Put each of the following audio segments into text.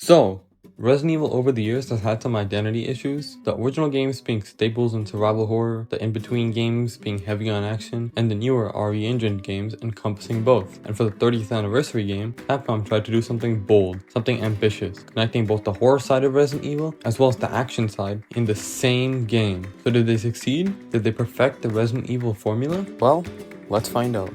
So, Resident Evil over the years has had some identity issues, the original games being staples in survival horror, the in-between games being heavy on action, and the newer RE Engine games encompassing both. And for the 30th anniversary game, Capcom tried to do something bold, something ambitious, connecting both the horror side of Resident Evil as well as the action side in the same game. So did they succeed? Did they perfect the Resident Evil formula? Well, let's find out.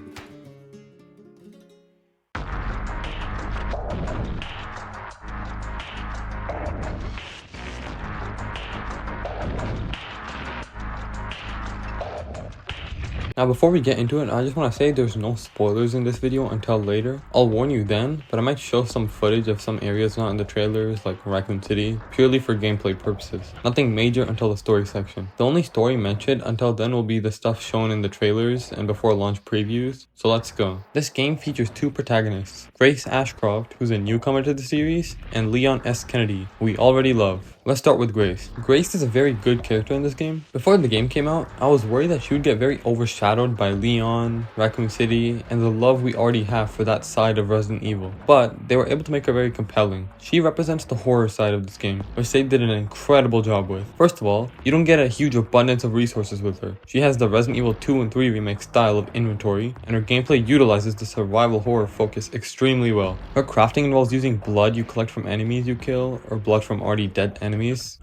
Now before we get into it, I just want to say there's no spoilers in this video until later. I'll warn you then, but I might show some footage of some areas not in the trailers like Raccoon City, purely for gameplay purposes. Nothing major until the story section. The only story mentioned until then will be the stuff shown in the trailers and before launch previews, so let's go. This game features two protagonists, Grace Ashcroft, who's a newcomer to the series, and Leon S. Kennedy, who we already love. Let's start with Grace. Grace is a very good character in this game. Before the game came out, I was worried that she would get very overshadowed by Leon, Raccoon City, and the love we already have for that side of Resident Evil. But they were able to make her very compelling. She represents the horror side of this game, which they did an incredible job with. First of all, you don't get a huge abundance of resources with her. She has the Resident Evil 2 and 3 remake style of inventory, and her gameplay utilizes the survival horror focus extremely well. Her crafting involves using blood you collect from enemies you kill, or blood from already dead enemies.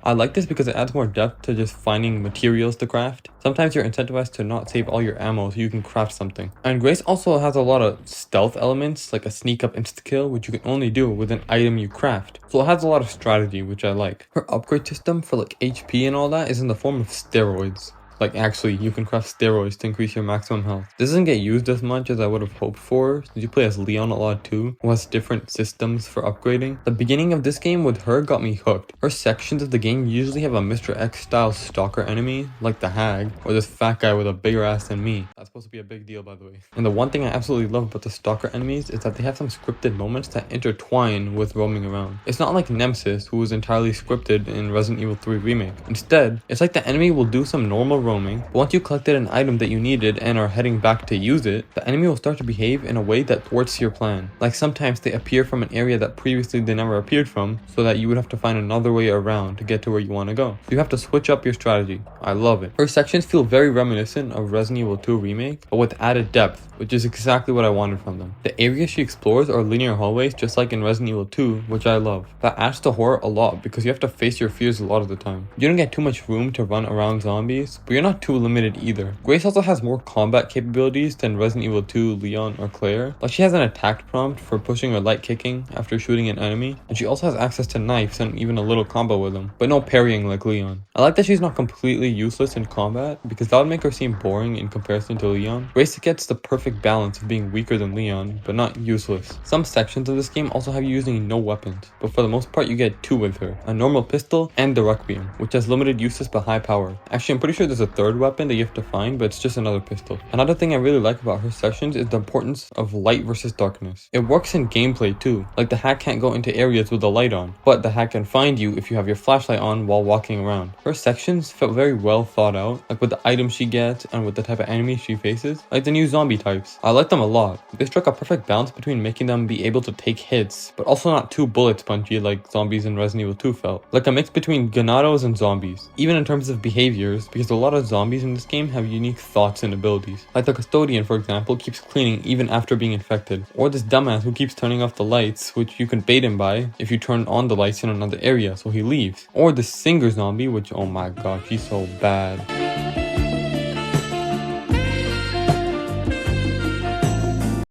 I like this because it adds more depth to just finding materials to craft. Sometimes you're incentivized to not save all your ammo so you can craft something. And Grace also has a lot of stealth elements, like a sneak up insta-kill, which you can only do with an item you craft. So it has a lot of strategy, which I like. Her upgrade system for like HP and all that is in the form of steroids. Like actually, you can craft steroids to increase your maximum health. This doesn't get used as much as I would have hoped for, since you play as Leon a lot too, who has different systems for upgrading. The beginning of this game with her got me hooked. Her sections of the game usually have a Mr. X style stalker enemy, like the Hag, or this fat guy with a bigger ass than me. That's supposed to be a big deal, by the way. And the one thing I absolutely love about the stalker enemies is that they have some scripted moments that intertwine with roaming around. It's not like Nemesis, who was entirely scripted in Resident Evil 3 Remake. Instead, it's like the enemy will do some normal roaming, but once you collected an item that you needed and are heading back to use it, the enemy will start to behave in a way that thwarts your plan. Like sometimes they appear from an area that previously they never appeared from, so that you would have to find another way around to get to where you want to go. So you have to switch up your strategy. I love it. Her sections feel very reminiscent of Resident Evil 2 Remake, but with added depth, which is exactly what I wanted from them. The areas she explores are linear hallways just like in Resident Evil 2, which I love. That adds to horror a lot because you have to face your fears a lot of the time. You don't get too much room to run around zombies, but you're not too limited either. Grace also has more combat capabilities than Resident Evil 2, Leon, or Claire. Like she has an attack prompt for pushing or light kicking after shooting an enemy, and she also has access to knives and even a little combo with them, but no parrying like Leon. I like that she's not completely useless in combat because that would make her seem boring in comparison to Leon. Grace gets the perfect balance of being weaker than Leon, but not useless. Some sections of this game also have you using no weapons, but for the most part you get two with her, a normal pistol and the Requiem, which has limited uses but high power. Actually, I'm pretty sure there's a third weapon that you have to find, but it's just another pistol. Another thing I really like about her sections is the importance of light versus darkness. It works in gameplay too, like the hack can't go into areas with the light on, but the hack can find you if you have your flashlight on while walking around. Her sections felt very well thought out, like with the items she gets and with the type of enemies she faces, like the new zombie types. I like them a lot. They struck a perfect balance between making them be able to take hits, but also not too bullet spongy like zombies in Resident Evil 2 felt. Like a mix between Ganados and zombies, even in terms of behaviors, because a lot of zombies in this game have unique thoughts and abilities. Like the custodian, for example, keeps cleaning even after being infected, or this dumbass who keeps turning off the lights, which you can bait him by if you turn on the lights in another area so he leaves, or the singer zombie, which oh my god, she's so bad.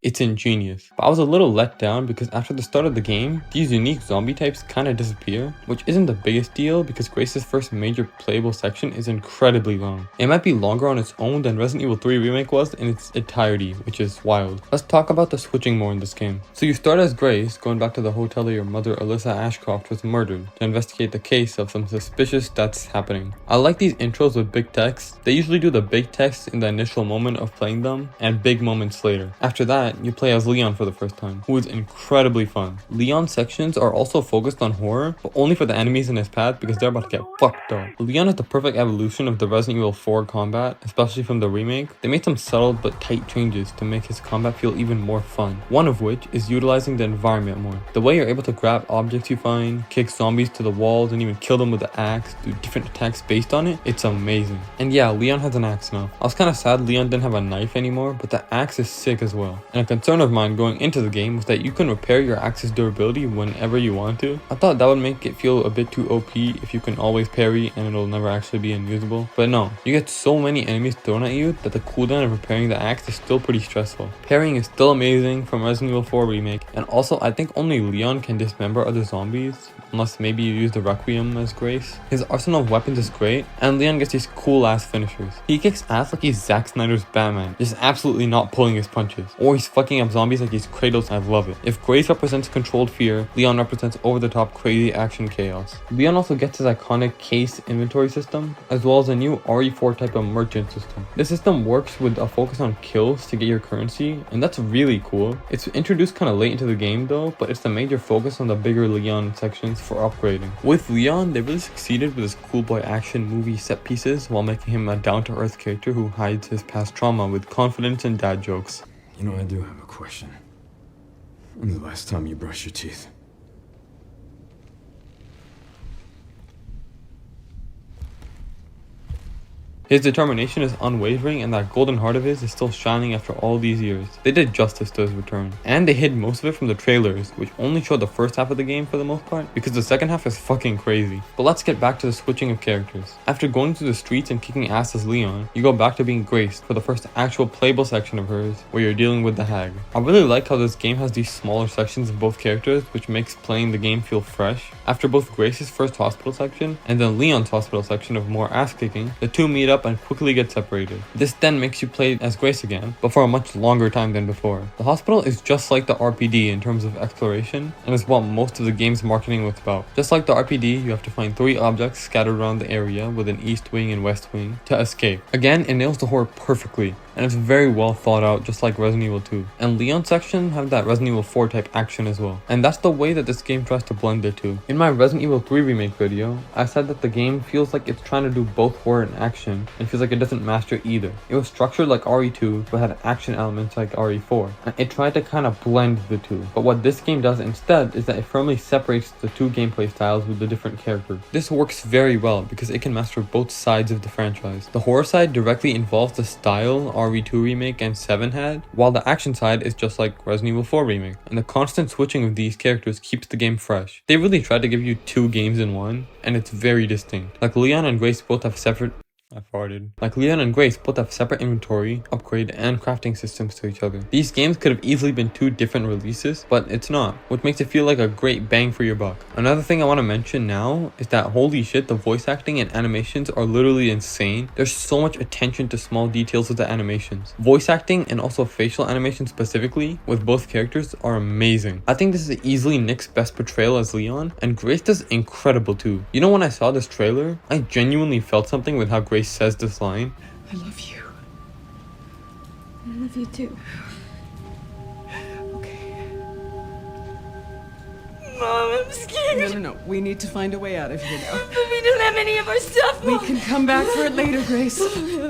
It's ingenious, but I was a little let down because after the start of the game, these unique zombie types kinda disappear, which isn't the biggest deal because Grace's first major playable section is incredibly long. It might be longer on its own than Resident Evil 3 Remake was in its entirety, which is wild. Let's talk about the switching more in this game. So you start as Grace, going back to the hotel that your mother Alyssa Ashcroft was murdered, to investigate the case of some suspicious deaths happening. I like these intros with big text. They usually do the big text in the initial moment of playing them, and big moments later. After that, you play as Leon for the first time, who is incredibly fun. Leon's sections are also focused on horror, but only for the enemies in his path because they're about to get fucked up. Leon is the perfect evolution of the Resident Evil 4 combat, especially from the remake. They made some subtle but tight changes to make his combat feel even more fun, one of which is utilizing the environment more. The way you're able to grab objects you find, kick zombies to the walls, and even kill them with the axe, do different attacks based on it, it's amazing. And yeah, Leon has an axe now. I was kinda sad Leon didn't have a knife anymore, but the axe is sick as well. And a concern of mine going into the game was that you can repair your axe's durability whenever you want to. I thought that would make it feel a bit too OP if you can always parry and it'll never actually be unusable. But no, you get so many enemies thrown at you that the cooldown of repairing the axe is still pretty stressful. Parrying is still amazing from Resident Evil 4 Remake, and also I think only Leon can dismember other zombies, unless maybe you use the Requiem as Grace. His arsenal of weapons is great, and Leon gets these cool ass finishers. He kicks ass like he's Zack Snyder's Batman, just absolutely not pulling his punches. Or he's fucking up zombies like he's Kratos, I love it. If Grace represents controlled fear, Leon represents over the top crazy action chaos. Leon also gets his iconic case inventory system, as well as a new RE4 type of merchant system. This system works with a focus on kills to get your currency, and that's really cool. It's introduced kind of late into the game though, but it's the major focus on the bigger Leon sections for upgrading. With Leon, they really succeeded with his cool boy action movie set pieces while making him a down-to-earth character who hides his past trauma with confidence and dad jokes. You know, I do have a question. When's the last time you brushed your teeth? His determination is unwavering, and that golden heart of his is still shining after all these years. They did justice to his return. And they hid most of it from the trailers, which only showed the first half of the game for the most part, because the second half is fucking crazy. But let's get back to the switching of characters. After going through the streets and kicking ass as Leon, you go back to being Grace for the first actual playable section of hers, where you're dealing with the hag. I really like how this game has these smaller sections of both characters, which makes playing the game feel fresh. After both Grace's first hospital section, and then Leon's hospital section of more ass kicking, the two meet up and quickly get separated. This then makes you play as Grace again, but for a much longer time than before. The hospital is just like the RPD in terms of exploration, and is what most of the game's marketing was about. Just like the RPD, you have to find 3 objects scattered around the area with an east wing and west wing to escape. Again, it nails the horror perfectly, and it's very well thought out, just like Resident Evil 2. And Leon's section have that Resident Evil 4 type action as well. And that's the way that this game tries to blend the two. In my Resident Evil 3 remake video, I said that the game feels like it's trying to do both horror and action, and feels like it doesn't master either. It was structured like RE2, but had action elements like RE4, and it tried to kind of blend the two. But what this game does instead is that it firmly separates the two gameplay styles with the different characters. This works very well because it can master both sides of the franchise. The horror side directly involves the style RE2 remake and 7 had, while the action side is just like Resident Evil 4 remake, and the constant switching of these characters keeps the game fresh. They really tried to give you 2 games in one, and it's very distinct. Like Leon and Grace both have separate Like Leon and Grace both have separate inventory, upgrade, and crafting systems to each other. These games could have easily been 2 different releases, but it's not, which makes it feel like a great bang for your buck. Another thing I want to mention now is that holy shit, the voice acting and animations are literally insane. There's so much attention to small details of the animations. Voice acting and also facial animations specifically with both characters are amazing. I think this is easily Nick's best portrayal as Leon, and Grace does incredible too. You know, when I saw this trailer, I genuinely felt something with how Grace says this line. I love you. I love you too. Okay. Mom, I'm scared. No. We need to find a way out of here now. But we don't have any of our stuff, We Mom. can come back for it later, Grace.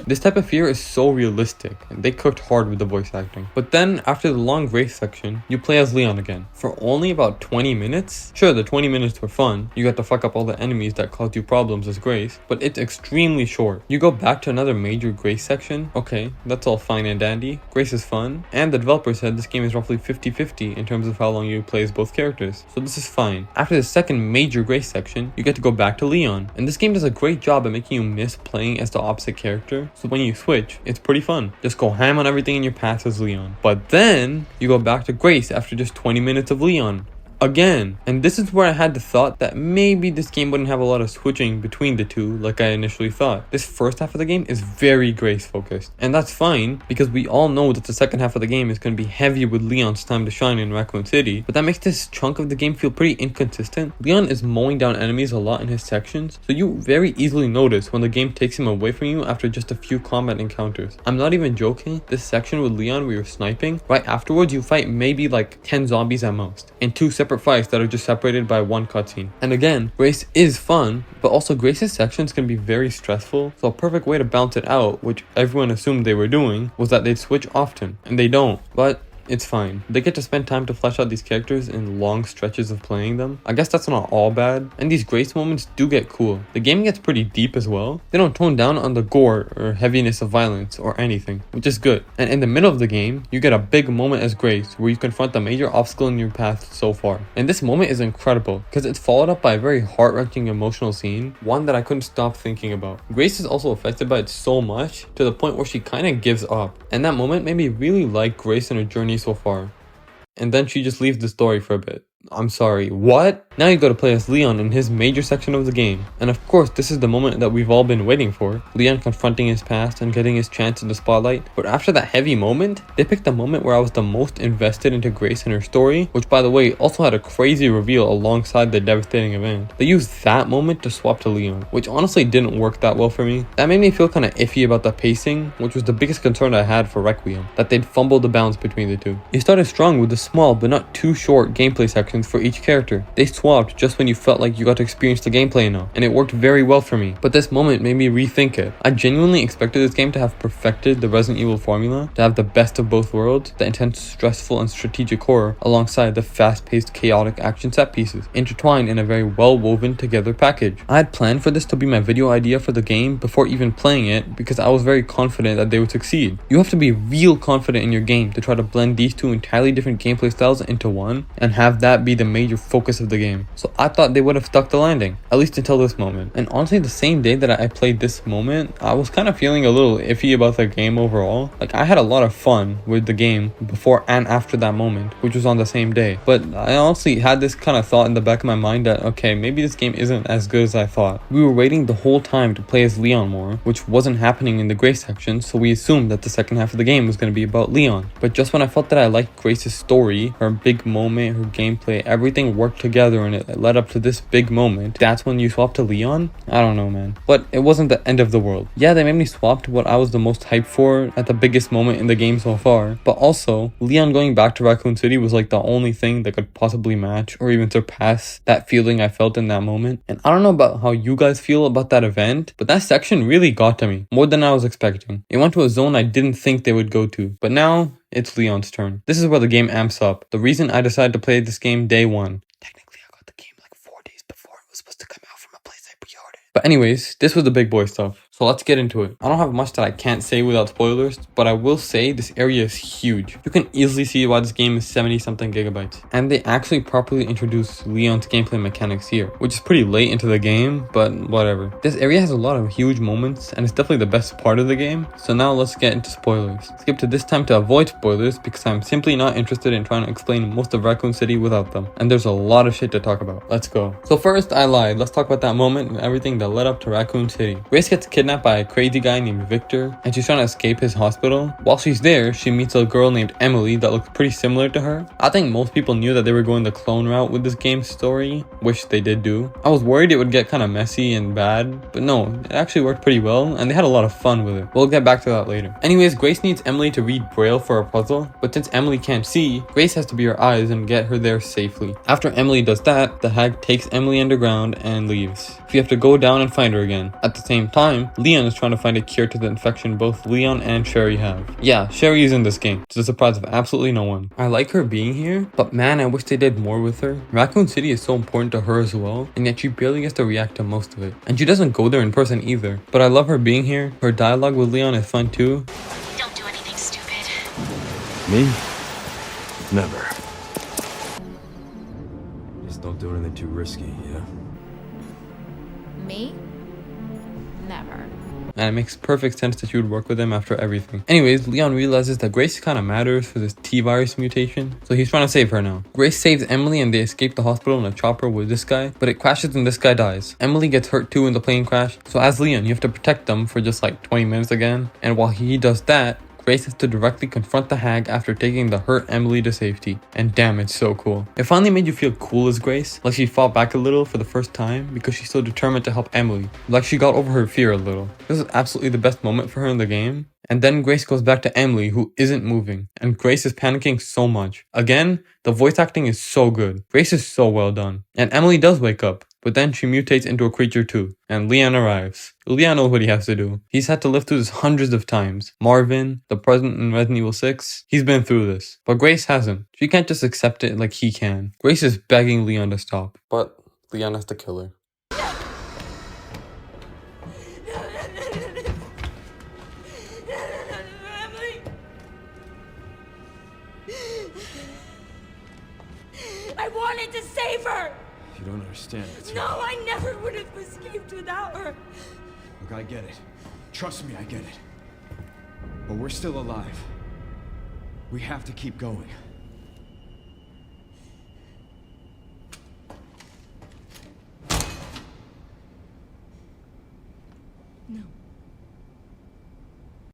This type of fear is so realistic, and they cooked hard with the voice acting. But then, after the long Grace section, you play as Leon again. For only about 20 minutes? Sure, the 20 minutes were fun. You got to fuck up all the enemies that caused you problems as Grace, but it's extremely short. You go back to another major Grace section. Okay, that's all fine and dandy. Grace is fun, and the developer said this game is roughly 50-50 in terms of how long you play as both characters, so this is fine. After the second major Grace section, you get to go back to Leon, and this game does a great job at making you miss playing as the opposite character, so when you switch, it's pretty fun. Just go ham on everything in your path as Leon. But then, you go back to Grace after just 20 minutes of Leon. again. And this is where I had the thought that maybe this game wouldn't have a lot of switching between the two like I initially thought. This first half of the game is very Grace focused, and that's fine because we all know that the second half of the game is going to be heavy with Leon's time to shine in Raccoon City, but that makes this chunk of the game feel pretty inconsistent. Leon is mowing down enemies a lot in his sections, so you very easily notice when the game takes him away from you after just a few combat encounters. I'm not even joking, this section with Leon where you're sniping, right afterwards you fight maybe like 10 zombies at most, in 2 separate fights that are just separated by 1 cutscene. And again, Grace is fun, but also Grace's sections can be very stressful, so a perfect way to balance it out, which everyone assumed they were doing, was that they'd switch often, and they don't. But it's fine. They get to spend time to flesh out these characters in long stretches of playing them. I guess that's not all bad, and these Grace moments do get cool. The game gets pretty deep as well. They don't tone down on the gore or heaviness of violence or anything, which is good. And in the middle of the game, you get a big moment as Grace where you confront the major obstacle in your path so far. And this moment is incredible because it's followed up by a very heart-wrenching emotional scene, one that I couldn't stop thinking about. Grace is also affected by it so much to the point where she kind of gives up. And that moment made me really like Grace and her journey so far. And then she just leaves the story for a bit. I'm sorry, what? Now you gotta play as Leon in his major section of the game. And of course, this is the moment that we've all been waiting for. Leon confronting his past and getting his chance in the spotlight. But after that heavy moment, they picked the moment where I was the most invested into Grace and her story, which by the way, also had a crazy reveal alongside the devastating event. They used that moment to swap to Leon, which honestly didn't work that well for me. That made me feel kinda iffy about the pacing, which was the biggest concern I had for Requiem, that they'd fumbled the balance between the two. You started strong with the small but not too short gameplay sections for each character. They swapped just when you felt like you got to experience the gameplay now, and it worked very well for me. But this moment made me rethink it. I genuinely expected this game to have perfected the Resident Evil formula, to have the best of both worlds, the intense, stressful, and strategic horror, alongside the fast-paced, chaotic action set pieces, intertwined in a very well-woven together package. I had planned for this to be my video idea for the game before even playing it because I was very confident that they would succeed. You have to be real confident in your game to try to blend these two entirely different gameplay styles into one, and have that be the major focus of the game. So I thought they would have stuck the landing, at least until this moment. And honestly, the same day that I played this moment, I was kind of feeling a little iffy about the game overall. Like, I had a lot of fun with the game before and after that moment, which was on the same day. But I honestly had this kind of thought in the back of my mind that, okay, maybe this game isn't as good as I thought. We were waiting the whole time to play as Leon more, which wasn't happening in the Grace section, so we assumed that the second half of the game was going to be about Leon. But just when I felt that I liked Grace's story, her big moment, her gameplay, everything worked together and it led up to this big moment, that's when you swap to Leon? I don't know, man. But it wasn't the end of the world. Yeah, they made me swap to what I was the most hyped for at the biggest moment in the game so far, but also Leon going back to Raccoon City was like the only thing that could possibly match or even surpass that feeling I felt in that moment. And I don't know about how you guys feel about that event, but that section really got to me more than I was expecting. It went to a zone I didn't think they would go to, but now it's Leon's turn. This is where the game amps up. The reason I decided to play this game day one. Technically, I got the game like 4 days before it was supposed to come out from a place I pre-ordered. But anyways, this was the big boy stuff. So let's get into it. I don't have much that I can't say without spoilers, but I will say this area is huge. You can easily see why this game is 70 something gigabytes. And they actually properly introduced Leon's gameplay mechanics here, which is pretty late into the game, but whatever. This area has a lot of huge moments and it's definitely the best part of the game. So now let's get into spoilers. Skip to this time to avoid spoilers because I'm simply not interested in trying to explain most of Raccoon City without them. And there's a lot of shit to talk about. Let's go. So first, I lied. Let's talk about that moment and everything that led up to Raccoon City. Grace gets kidnapped by a crazy guy named Victor, and she's trying to escape his hospital. While she's there, she meets a girl named Emily that looks pretty similar to her. I think most people knew that they were going the clone route with this game's story, which they did do. I was worried it would get kind of messy and bad, but no, it actually worked pretty well, and they had a lot of fun with it. We'll get back to that later. Anyways, Grace needs Emily to read Braille for a puzzle, but since Emily can't see, Grace has to be her eyes and get her there safely. After Emily does that, the hag takes Emily underground and leaves. So you have to go down and find her again. At the same time, Leon is trying to find a cure to the infection both Leon and Sherry have. Yeah, Sherry is in this game, to the surprise of absolutely no one. I like her being here, but man, I wish they did more with her. Raccoon City is so important to her as well, and yet she barely gets to react to most of it. And she doesn't go there in person either. But I love her being here. Her dialogue with Leon is fun too. Don't do anything stupid. Me? Never. Just don't do anything too risky, yeah? Me? Never. and it makes perfect sense that she would work with him after everything. Anyways, Leon realizes that Grace kind of matters for this T-virus mutation, so he's trying to save her now. Grace saves Emily and they escape the hospital in a chopper with this guy, but it crashes and this guy dies. Emily gets hurt too in the plane crash, so as Leon, you have to protect them for just like 20 minutes again, and while he does that, Grace has to directly confront the hag after taking the hurt Emily to safety. And damn, it's so cool. It finally made you feel cool as Grace, like she fought back a little for the first time because she's so determined to help Emily. Like she got over her fear a little. This is absolutely the best moment for her in the game. And then Grace goes back to Emily, who isn't moving, and Grace is panicking so much. Again, the voice acting is so good. Grace is so well done. And Emily does wake up, but then she mutates into a creature too, and Leon arrives. Leon knows what he has to do. He's had to live through this hundreds of times. Marvin, the president in Resident Evil 6, he's been through this. But Grace hasn't. She can't just accept it like he can. Grace is begging Leon to stop, but Leon has to kill her. Emily. I wanted to save her. You don't understand. It's No, I never would have escaped without her. Look, I get it. Trust me, I get it. But we're still alive. We have to keep going. No.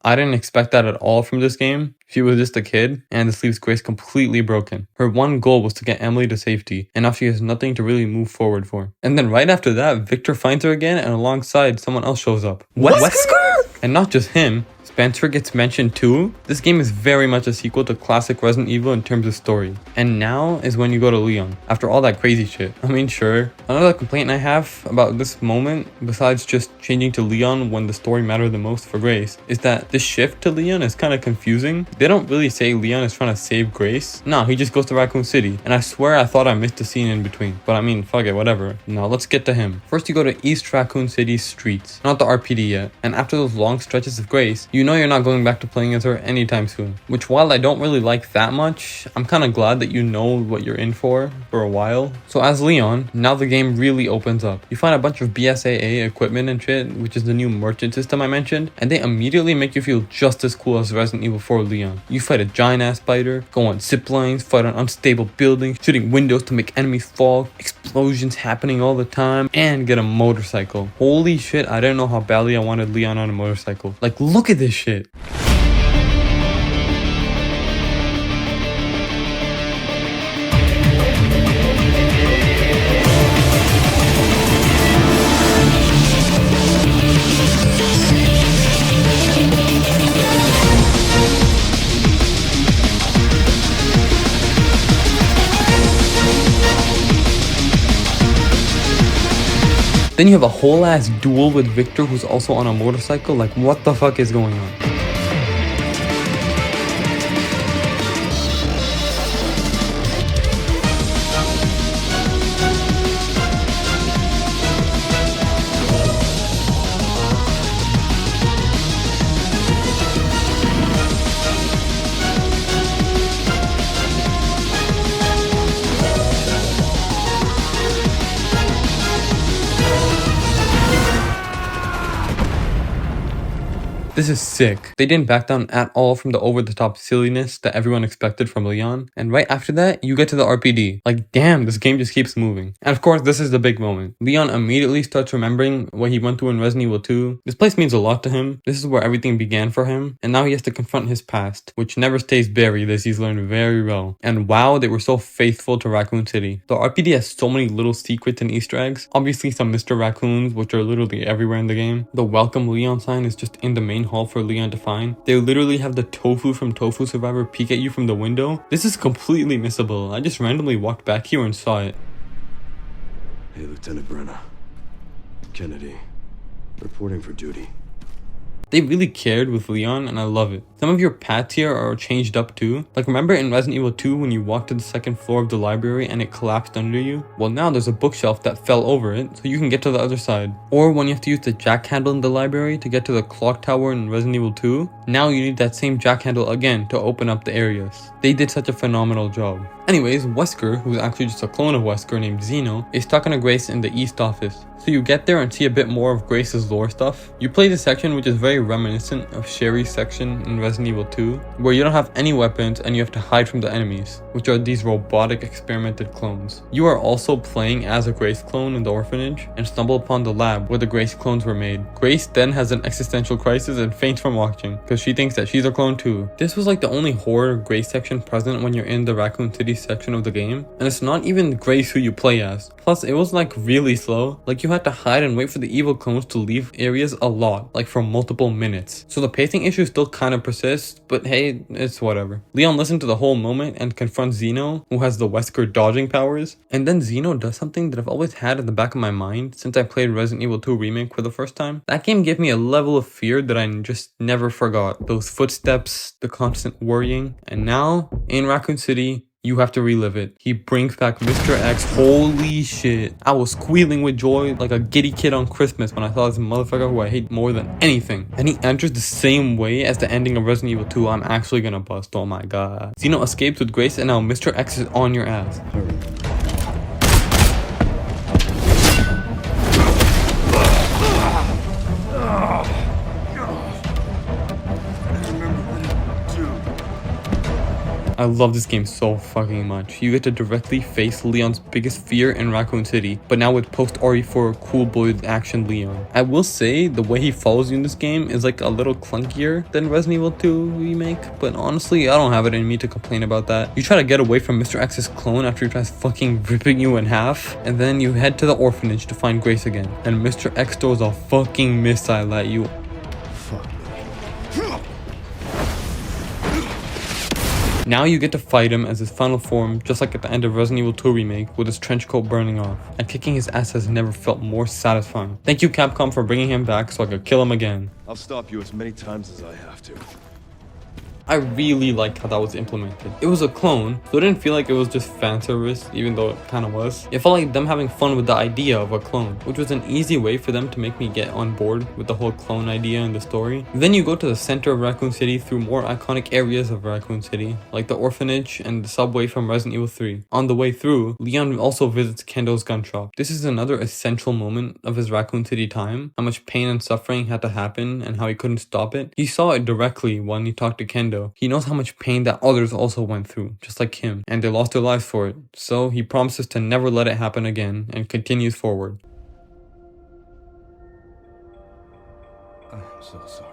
I didn't expect that at all from this game. She was just a kid, and this leaves Grace completely broken. Her one goal was to get Emily to safety, and now she has nothing to really move forward for. And then right after that, Victor finds her again, and alongside, someone else shows up. Wesker? And not just him, Spencer gets mentioned too. This game is very much a sequel to classic Resident Evil in terms of story. And now is when you go to Leon, after all that crazy shit. I mean, sure. Another complaint I have about this moment, besides just changing to Leon when the story mattered the most for Grace, is that the shift to Leon is kind of confusing. They don't really say Leon is trying to save Grace. No, he just goes to Raccoon City. And I swear I thought I missed a scene in between. But I mean, fuck it, whatever. Now let's get to him. First you go to East Raccoon City's streets, not the RPD yet. And after those long stretches of Grace, you know you're not going back to playing as her anytime soon. Which, while I don't really like that much, I'm kind of glad that you know what you're in for a while. So as Leon, now the game really opens up. You find a bunch of BSAA equipment and shit, which is the new merchant system I mentioned, and they immediately make you feel just as cool as Resident Evil 4 Leon. You fight a giant ass spider, go on zip lines, fight on unstable buildings, shooting windows to make enemies fall, explosions happening all the time, and get a motorcycle. Holy shit, I didn't know how badly I wanted Leon on a motorcycle. Like, look at this shit. Then you have a whole ass duel with Victor, who's also on a motorcycle. Like, what the fuck is going on? This is sick. They didn't back down at all from the over-the-top silliness that everyone expected from Leon. And right after that, you get to the RPD. Like, damn, this game just keeps moving. And of course, this is the big moment. Leon immediately starts remembering what he went through in Resident Evil 2. This place means a lot to him. This is where everything began for him. And now he has to confront his past, which never stays buried, as he's learned very well. And wow, they were so faithful to Raccoon City. The RPD has so many little secrets and Easter eggs. Obviously some Mr. Raccoons, which are literally everywhere in the game. The welcome Leon sign is just in the main hall for Leon to find. They literally have the Tofu from Tofu Survivor peek at you from the window. This is completely missable. I just randomly walked back here and saw it. Hey, Lieutenant Brenna. Kennedy. Reporting for duty. They really cared with Leon, and I love it. Some of your paths here are changed up too. Like, remember in Resident Evil 2 when you walked to the second floor of the library and it collapsed under you? Well, now there's a bookshelf that fell over it, so you can get to the other side. Or when you have to use the jack handle in the library to get to the clock tower in Resident Evil 2, now you need that same jack handle again to open up the areas. They did such a phenomenal job. Anyways, Wesker, who's actually just a clone of Wesker named Zeno, is talking to Grace in the East office. So you get there and see a bit more of Grace's lore stuff. You play the section which is very reminiscent of Sherry's section in Resident Evil 2, where you don't have any weapons and you have to hide from the enemies, which are these robotic experimented clones. You are also playing as a Grace clone in the orphanage and stumble upon the lab where the Grace clones were made. Grace then has an existential crisis and faints from watching because she thinks that she's a clone too. This was like the only horror Grace section present when you're in the Raccoon City section of the game, and it's not even Grace who you play as. Plus, it was like really slow. Like you had to hide and wait for the evil clones to leave areas a lot, like for multiple minutes. So the pacing issue still kind of persists, but hey, it's whatever. Leon listens to the whole moment and confronts Zeno, who has the Wesker dodging powers. And then Zeno does something that I've always had in the back of my mind since I played Resident Evil 2 Remake for the first time. That game gave me a level of fear that I just never forgot. Those footsteps, the constant worrying, and now in Raccoon City, you have to relive it. He brings back Mr. X. Holy shit. I was squealing with joy like a giddy kid on Christmas when I saw this motherfucker who I hate more than anything. And he enters the same way as the ending of Resident Evil 2. I'm actually gonna bust. Oh my god. Zeno escapes with Grace and now Mr. X is on your ass. I love this game so fucking much. You get to directly face Leon's biggest fear in Raccoon City, but now with post RE4 cool boy action Leon. I will say the way he follows you in this game is like a little clunkier than Resident Evil 2 Remake, but honestly I don't have it in me to complain about that. You try to get away from Mr. X's clone after he tries fucking ripping you in half, and then you head to the orphanage to find Grace again, and Mr. X throws a fucking missile at you. Now you get to fight him as his final form, just like at the end of Resident Evil 2 Remake, with his trench coat burning off, and kicking his ass has never felt more satisfying. Thank you Capcom for bringing him back so I could kill him again. I'll stop you as many times as I have to. I really liked how that was implemented. It was a clone, so it didn't feel like it was just fan service, even though it kind of was. It felt like them having fun with the idea of a clone, which was an easy way for them to make me get on board with the whole clone idea in the story. Then you go to the center of Raccoon City through more iconic areas of Raccoon City, like the orphanage and the subway from Resident Evil 3. On the way through, Leon also visits Kendo's gun shop. This is another essential moment of his Raccoon City time, how much pain and suffering had to happen and how he couldn't stop it. He saw it directly when he talked to Kendo. He knows how much pain that others also went through, just like him, and they lost their lives for it. So he promises to never let it happen again and continues forward. I'm so sorry.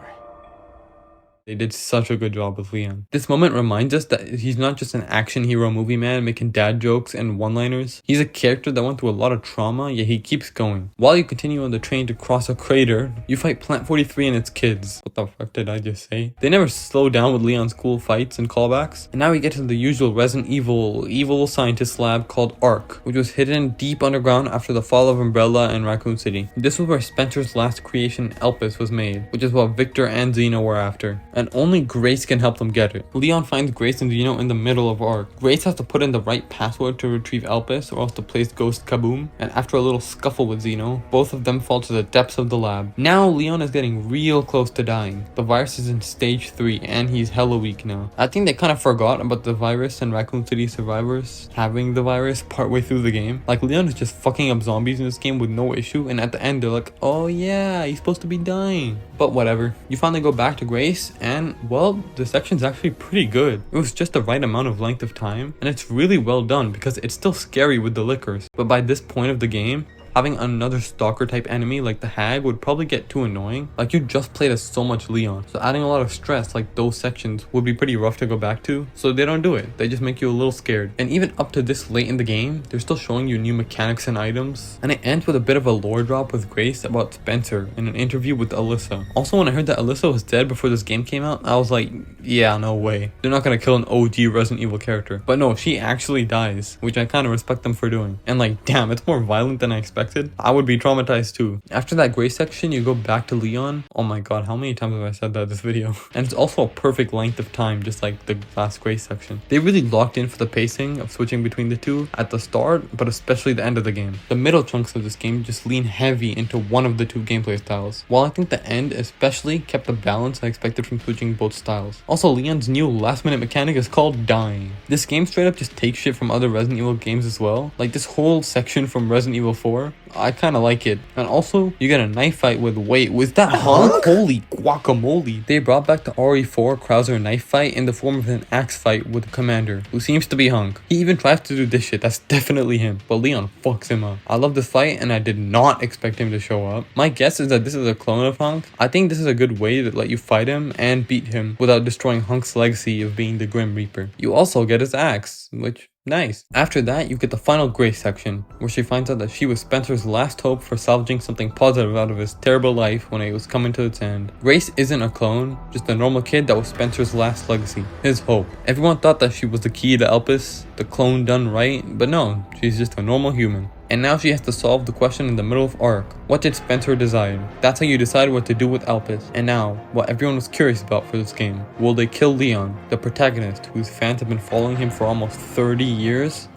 They did such a good job with Leon. This moment reminds us that he's not just an action hero movie man making dad jokes and one-liners. He's a character that went through a lot of trauma, yet he keeps going. While you continue on the train to cross a crater, you fight Plant 43 and its kids. What the fuck did I just say? They never slow down with Leon's cool fights and callbacks. And now we get to the usual Resident evil scientist lab called ARC, which was hidden deep underground after the fall of Umbrella and Raccoon City. This was where Spencer's last creation, Elpis, was made, which is what Victor and Zeno were after. And only Grace can help them get it. Leon finds Grace and Zeno in the middle of ARC. Grace has to put in the right password to retrieve Elpis or else the place goes kaboom, and after a little scuffle with Zeno, both of them fall to the depths of the lab. Now Leon is getting real close to dying. The virus is in stage 3 and he's hella weak now. I think they kind of forgot about the virus and Raccoon City survivors having the virus partway through the game. Like Leon is just fucking up zombies in this game with no issue, and at the end they're like, oh yeah, he's supposed to be dying. But whatever. You finally go back to Grace and, well, the section's actually pretty good. It was just the right amount of length of time, and it's really well done because it's still scary with the lickers. But by this point of the game, having another stalker type enemy like the Hag would probably get too annoying. Like you just played as so much Leon, so adding a lot of stress like those sections would be pretty rough to go back to, so they don't do it. They just make you a little scared. And even up to this late in the game, they're still showing you new mechanics and items. And it ends with a bit of a lore drop with Grace about Spencer in an interview with Alyssa. Also, when I heard that Alyssa was dead before this game came out, I was like, yeah, no way. They're not gonna kill an OG Resident Evil character. But no, she actually dies, which I kind of respect them for doing. And like, damn, it's more violent than I expected. expected, I would be traumatized too. After that gray section, you go back to Leon. Oh my god, how many times have I said that in this video? And it's also a perfect length of time, just like the last gray section. They really locked in for the pacing of switching between the two at the start, but especially the end of the game. The middle chunks of this game just lean heavy into one of the two gameplay styles, while I think the end especially kept the balance I expected from switching both styles. Also, Leon's new last minute mechanic is called dying. This game straight up just takes shit from other Resident Evil games as well. Like this whole section from Resident Evil 4, I kinda like it. And also, you get a knife fight with, wait, was that Hunk? Holy guacamole. They brought back the RE4 Krauser knife fight in the form of an axe fight with the commander, who seems to be Hunk. He even tries to do this shit, that's definitely him, but Leon fucks him up. I love this fight and I did not expect him to show up. My guess is that this is a clone of Hunk. I think this is a good way to let you fight him and beat him without destroying Hunk's legacy of being the Grim Reaper. You also get his axe, which nice. After that, you get the final Grace section, where she finds out that she was Spencer's last hope for salvaging something positive out of his terrible life when it was coming to its end. Grace isn't a clone, just a normal kid that was Spencer's last legacy, his hope. Everyone thought that she was the key to Elpis, the clone done right, but no, she's just a normal human. And now she has to solve the question in the middle of arc. What did Spencer decide? That's how you decide what to do with Elpis. And now, what everyone was curious about for this game. Will they kill Leon, the protagonist, whose fans have been following him for almost 30 years?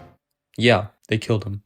Yeah, they killed him.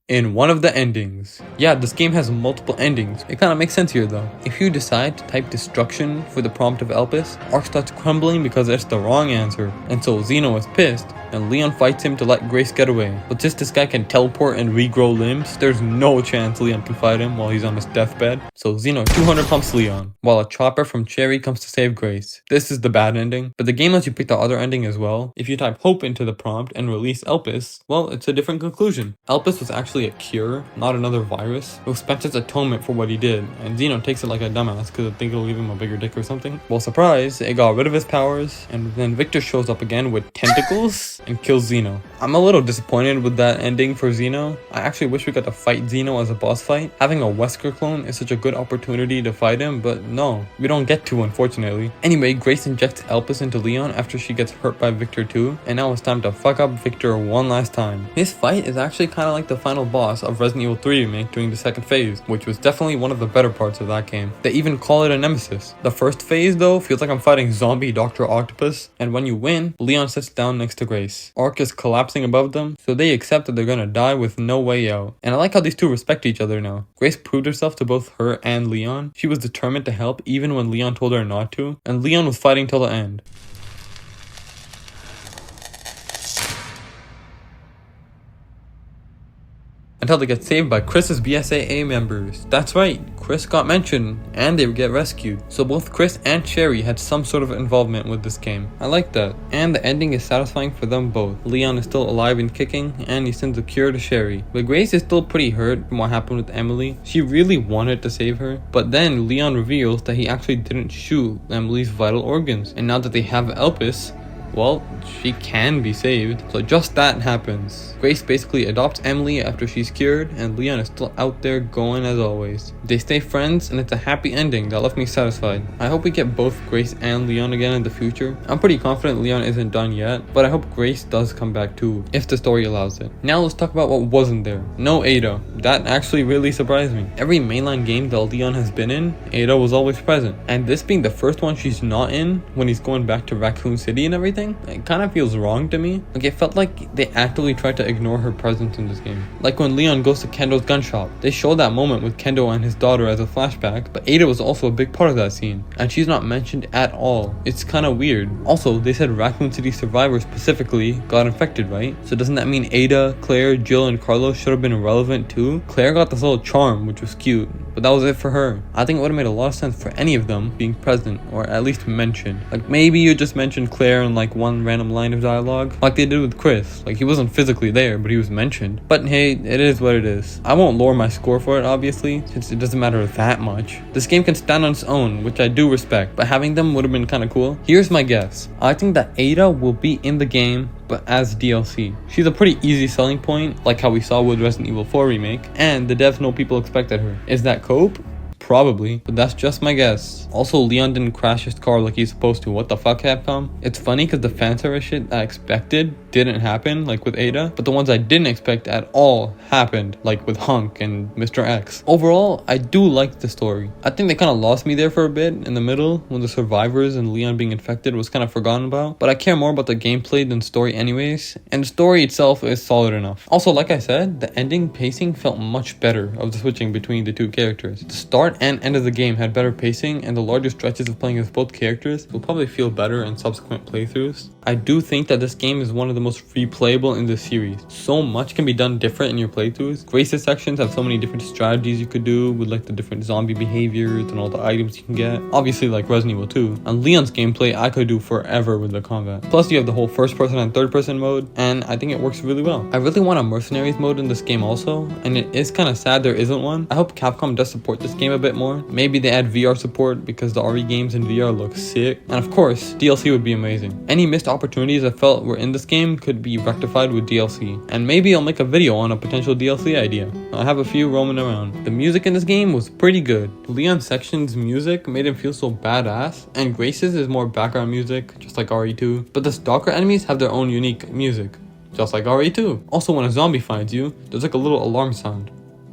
In one of the endings. Yeah, this game has multiple endings. It kinda makes sense here though. If you decide to type destruction for the prompt of Elpis, Ark starts crumbling because it's the wrong answer. And so Zeno is pissed, and Leon fights him to let Grace get away. But since this guy can teleport and regrow limbs, there's no chance Leon can fight him while he's on his deathbed. So Zeno 200 pumps Leon, while a chopper from Cherry comes to save Grace. This is the bad ending, but the game lets you pick the other ending as well. If you type hope into the prompt and release Elpis, well, it's a different conclusion. Elpis was actually a cure, not another virus. It was Spencer's atonement for what he did, and Zeno takes it like a dumbass because I think it'll give him a bigger dick or something. Well, surprise, it got rid of his powers, and then Victor shows up again with tentacles and kills Zeno. I'm a little disappointed with that ending for Zeno. I actually wish we got to fight Zeno as a boss fight. Having a Wesker clone is such a good opportunity to fight him, but no, we don't get to, unfortunately. Anyway, Grace injects Elpis into Leon after she gets hurt by Victor too, and now it's time to fuck up Victor one last time. This fight is actually kind of like the final boss of Resident Evil 3 remake during the second phase, which was definitely one of the better parts of that game. They even call it a nemesis. The first phase though feels like I'm fighting zombie Dr. Octopus, and when you win, Leon sits down next to Grace. Ark is collapsing above them, so they accept that they're gonna die with no way out. And I like how these two respect each other now. Grace proved herself to both her and Leon. She was determined to help even when Leon told her not to, and Leon was fighting till the end. Until they get saved by Chris's BSAA members. That's right, Chris got mentioned, and they get rescued. So both Chris and Cherry had some sort of involvement with this game. I like that. And the ending is satisfying for them both. Leon is still alive and kicking, and he sends a cure to Cherry. But Grace is still pretty hurt from what happened with Emily. She really wanted to save her, but then Leon reveals that he actually didn't shoot Emily's vital organs. And now that they have Elpis, well, she can be saved. So just that happens. Grace basically adopts Emily after she's cured, and Leon is still out there going as always. They stay friends, and it's a happy ending that left me satisfied. I hope we get both Grace and Leon again in the future. I'm pretty confident Leon isn't done yet, but I hope Grace does come back too, if the story allows it. Now let's talk about what wasn't there. No Ada. That actually really surprised me. Every mainline game that Leon has been in, Ada was always present. And this being the first one she's not in, when he's going back to Raccoon City and everything, it kind of feels wrong to me. Like, it felt like they actively tried to ignore her presence in this game. Like when Leon goes to Kendo's gun shop, they show that moment with Kendo and his daughter as a flashback, but Ada was also a big part of that scene, and she's not mentioned at all. It's kind of weird. Also, they said Raccoon City survivors specifically got infected, right? So doesn't that mean Ada, Claire, Jill, and Carlos should have been relevant too? Claire got this little charm, which was cute, but that was it for her. I think it would have made a lot of sense for any of them being present, or at least mentioned. Like, maybe you just mentioned Claire in like one random line of dialogue, like they did with Chris. Like, he wasn't physically there, but he was mentioned. But hey, it is what it is. I won't lower my score for it, obviously, since it doesn't matter that much. This game can stand on its own, which I do respect, but having them would have been kind of cool. Here's my guess. I think that Ada will be in the game, but as DLC. She's a pretty easy selling point, like how we saw with Resident Evil 4 remake, and the devs know people expected her. Is that cope? Probably, but that's just my guess. Also, Leon didn't crash his car like he's supposed to. What the fuck, Capcom? It's funny because the fan service shit I expected didn't happen, like with Ada, but the ones I didn't expect at all happened, like with Hunk and Mr. X. Overall, I do like the story. I think they kind of lost me there for a bit in the middle when the survivors and Leon being infected was kind of forgotten about, but I care more about the gameplay than story anyways, and the story itself is solid enough. Also, like I said, the ending pacing felt much better of the switching between the two characters. The start and end of the game had better pacing, and the larger stretches of playing as both characters will probably feel better in subsequent playthroughs. I do think that this game is one of the most replayable in the series. So much can be done different in your playthroughs. Grace's sections have so many different strategies you could do with like the different zombie behaviors and all the items you can get. Obviously like Resident Evil 2. And Leon's gameplay I could do forever with the combat. Plus you have the whole first person and third person mode, and I think it works really well. I really want a mercenaries mode in this game also, and it is kind of sad there isn't one. I hope Capcom does support this game a bit more. Maybe they add VR support because the RE games in VR look sick. And of course, DLC would be amazing. Any missed opportunities I felt were in this game could be rectified with DLC. And maybe I'll make a video on a potential DLC idea. I have a few roaming around. The music in this game was pretty good. Leon Section's music made him feel so badass, and Grace's is more background music, just like RE2. But the stalker enemies have their own unique music, just like RE2. Also, when a zombie finds you, there's like a little alarm sound.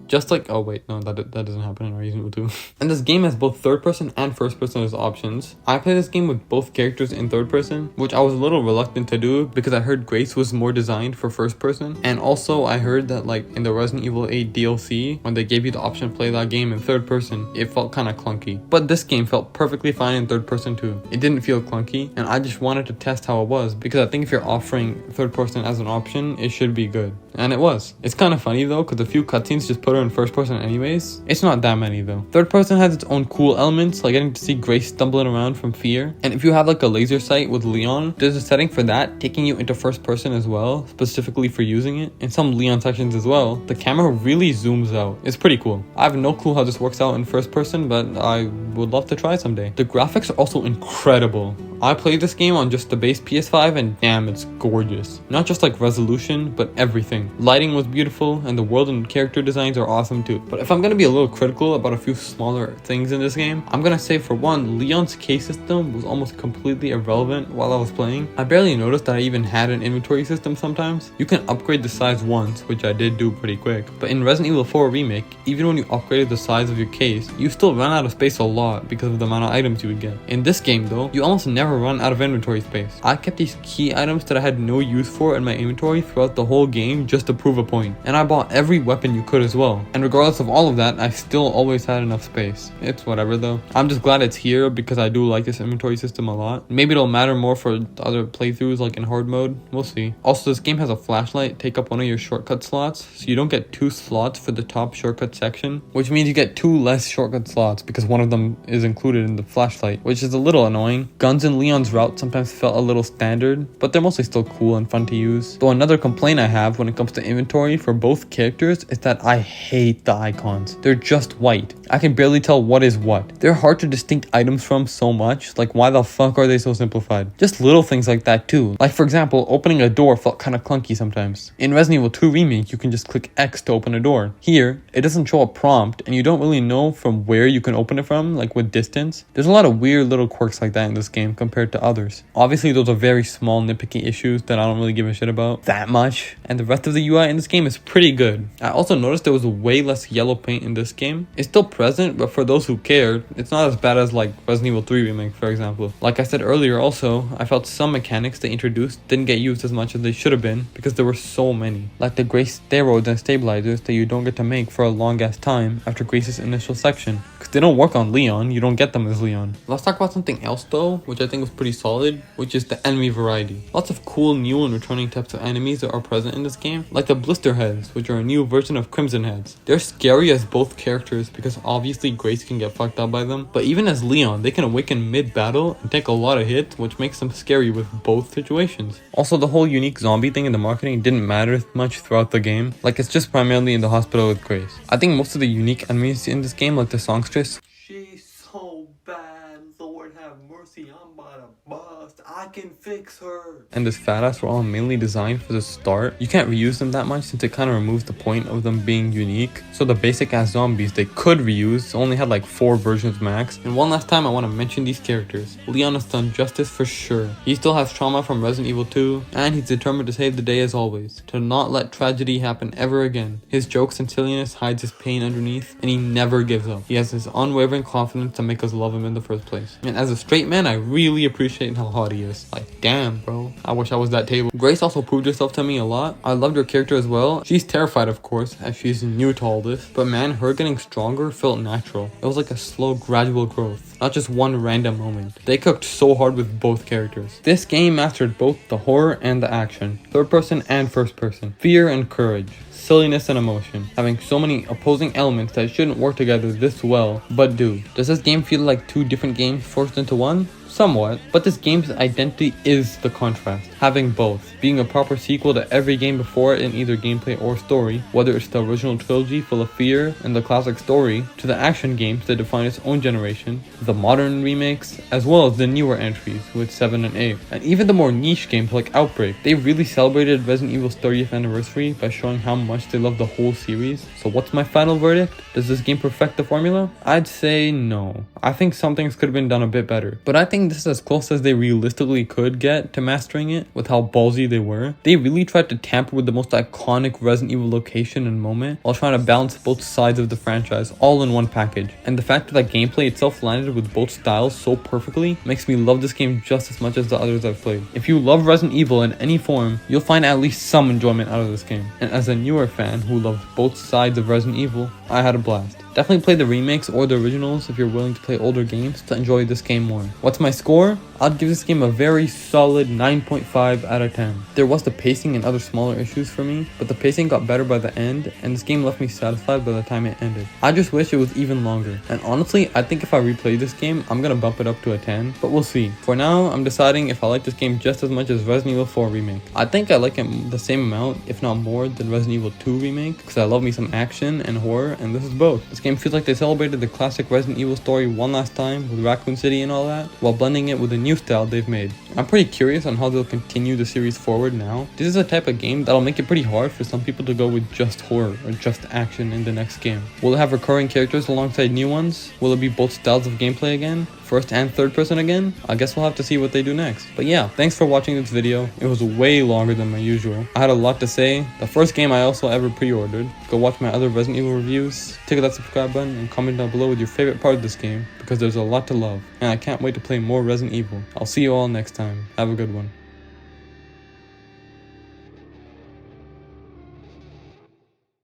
Just like, oh wait, no, that doesn't happen in Resident Evil 2. And this game has both third person and first person as options. I played this game with both characters in third person, which I was a little reluctant to do because I heard Grace was more designed for first person. And also I heard that like in the Resident Evil 8 DLC, when they gave you the option to play that game in third person, it felt kind of clunky. But this game felt perfectly fine in third person too. It didn't feel clunky, and I just wanted to test how it was because I think if you're offering third person as an option, it should be good. And it was. It's kind of funny though, because a few cutscenes just put her in first person anyways. It's not that many though. Third person has its own cool elements, like getting to see Grace stumbling around from fear. And if you have like a laser sight with Leon, there's a setting for that, taking you into first person as well, specifically for using it. In some Leon sections as well, the camera really zooms out. It's pretty cool. I have no clue how this works out in first person, but I would love to try someday. The graphics are also incredible. I played this game on just the base PS5 and damn, it's gorgeous. Not just like resolution, but everything. Lighting was beautiful, and the world and character designs are awesome too. But if I'm gonna be a little critical about a few smaller things in this game, I'm gonna say for one, Leon's case system was almost completely irrelevant while I was playing. I barely noticed that I even had an inventory system sometimes. You can upgrade the size once, which I did do pretty quick. But in Resident Evil 4 Remake, even when you upgraded the size of your case, you still ran out of space a lot because of the amount of items you would get. In this game though, you almost never run out of inventory space. I kept these key items that I had no use for in my inventory throughout the whole game just to prove a point. And I bought every weapon you could as well. And regardless of all of that, I still always had enough space. It's whatever though. I'm just glad it's here because I do like this inventory system a lot. Maybe it'll matter more for other playthroughs like in hard mode. We'll see. Also, this game has a flashlight take up one of your shortcut slots, so you don't get 2 slots for the top shortcut section, which means you get 2 less shortcut slots because one of them is included in the flashlight, which is a little annoying. Guns in Leon's route sometimes felt a little standard, but they're mostly still cool and fun to use. Though another complaint I have when it comes to inventory for both characters is that I hate the icons. They're just white. I can barely tell what is what. They're hard to distinct items from so much, like why the fuck are they so simplified? Just little things like that too. Like for example, opening a door felt kind of clunky sometimes. In Resident Evil 2 Remake, you can just click X to open a door. Here, it doesn't show a prompt and you don't really know from where you can open it from, like with distance. There's a lot of weird little quirks like that in this game compared to others. Obviously, those are very small nitpicky issues that I don't really give a shit about that much, and the rest of the UI in this game is pretty good. I also noticed there was way less yellow paint in this game. It's still present, but for those who cared, it's not as bad as like Resident Evil 3 Remake, for example. Like I said earlier also, I felt some mechanics they introduced didn't get used as much as they should have been because there were so many. Like the Grace steroids and stabilizers that you don't get to make for a long ass time after Grace's initial section. Because they don't work on Leon, you don't get them as Leon. Let's talk about something else though, which I think was pretty solid, which is the enemy variety. Lots of cool new and returning types of enemies that are present in this game, like the blister heads, which are a new version of Crimson heads. They're scary as both characters because obviously Grace can get fucked up by them, but even as Leon, they can awaken mid-battle and take a lot of hits, which makes them scary with both situations. Also, the whole unique zombie thing in the marketing didn't matter much throughout the game, like it's just primarily in the hospital with Grace. I think most of the unique enemies in this game, like the songstress, she's so bad, Lord have mercy, I'm about to bust. I fucking fix her. And this fat ass were all mainly designed for the start. You can't reuse them that much since it kind of removes the point of them being unique. So the basic ass zombies they could reuse only had like 4 versions max. And one last time I want to mention these characters. Leon has done justice for sure. He still has trauma from Resident Evil 2 and he's determined to save the day as always. To not let tragedy happen ever again. His jokes and silliness hides his pain underneath and he never gives up. He has this unwavering confidence to make us love him in the first place. And as a straight man, I really appreciate how hot he is. Like, damn, bro. I wish I was that table. Grace also proved herself to me a lot. I loved her character as well. She's terrified, of course, as she's new to all this. But man, her getting stronger felt natural. It was like a slow, gradual growth. Not just one random moment. They cooked so hard with both characters. This game mastered both the horror and the action. Third person and first person. Fear and courage. Silliness and emotion, having so many opposing elements that shouldn't work together this well, but do. Does this game feel like 2 different games forced into one? Somewhat, but this game's identity is the contrast, having both, being a proper sequel to every game before it in either gameplay or story, whether it's the original trilogy full of fear and the classic story, to the action games that define its own generation, the modern remakes, as well as the newer entries with 7 and 8, and even the more niche games like Outbreak. They really celebrated Resident Evil's 30th anniversary by showing how much they love the whole series. So what's my final verdict? Does this game perfect the formula? I'd say no. I think some things could have been done a bit better, but I think this is as close as they realistically could get to mastering it with how ballsy they were. They really tried to tamper with the most iconic Resident Evil location and moment while trying to balance both sides of the franchise all in one package. And the fact that gameplay itself landed with both styles so perfectly makes me love this game just as much as the others I've played. If you love Resident Evil in any form, you'll find at least some enjoyment out of this game. And as a newer fan who loves both sides of Resident Evil, I had a blast. Definitely play the remakes or the originals if you're willing to play older games to enjoy this game more. What's my score? I'd give this game a very solid 9.5 out of 10. There was the pacing and other smaller issues for me, but the pacing got better by the end and this game left me satisfied by the time it ended. I just wish it was even longer. And honestly, I think if I replay this game, I'm gonna bump it up to a 10, but we'll see. For now, I'm deciding if I like this game just as much as Resident Evil 4 Remake. I think I like it the same amount, if not more, than Resident Evil 2 Remake, because I love me some action and horror, and this is both. This game feels like they celebrated the classic Resident Evil story one last time with Raccoon City and all that, while blending it with a new style they've made. I'm pretty curious on how they'll continue the series forward now. This is a type of game that'll make it pretty hard for some people to go with just horror or just action in the next game. Will it have recurring characters alongside new ones? Will it be both styles of gameplay again? First and third person again? I guess we'll have to see what they do next. But yeah, thanks for watching this video. It was way longer than my usual. I had a lot to say. The first game I also ever pre-ordered. Go watch my other Resident Evil reviews. Tick that subscribe button and comment down below with your favorite part of this game because there's a lot to love. And I can't wait to play more Resident Evil. I'll see you all next time. Have a good one.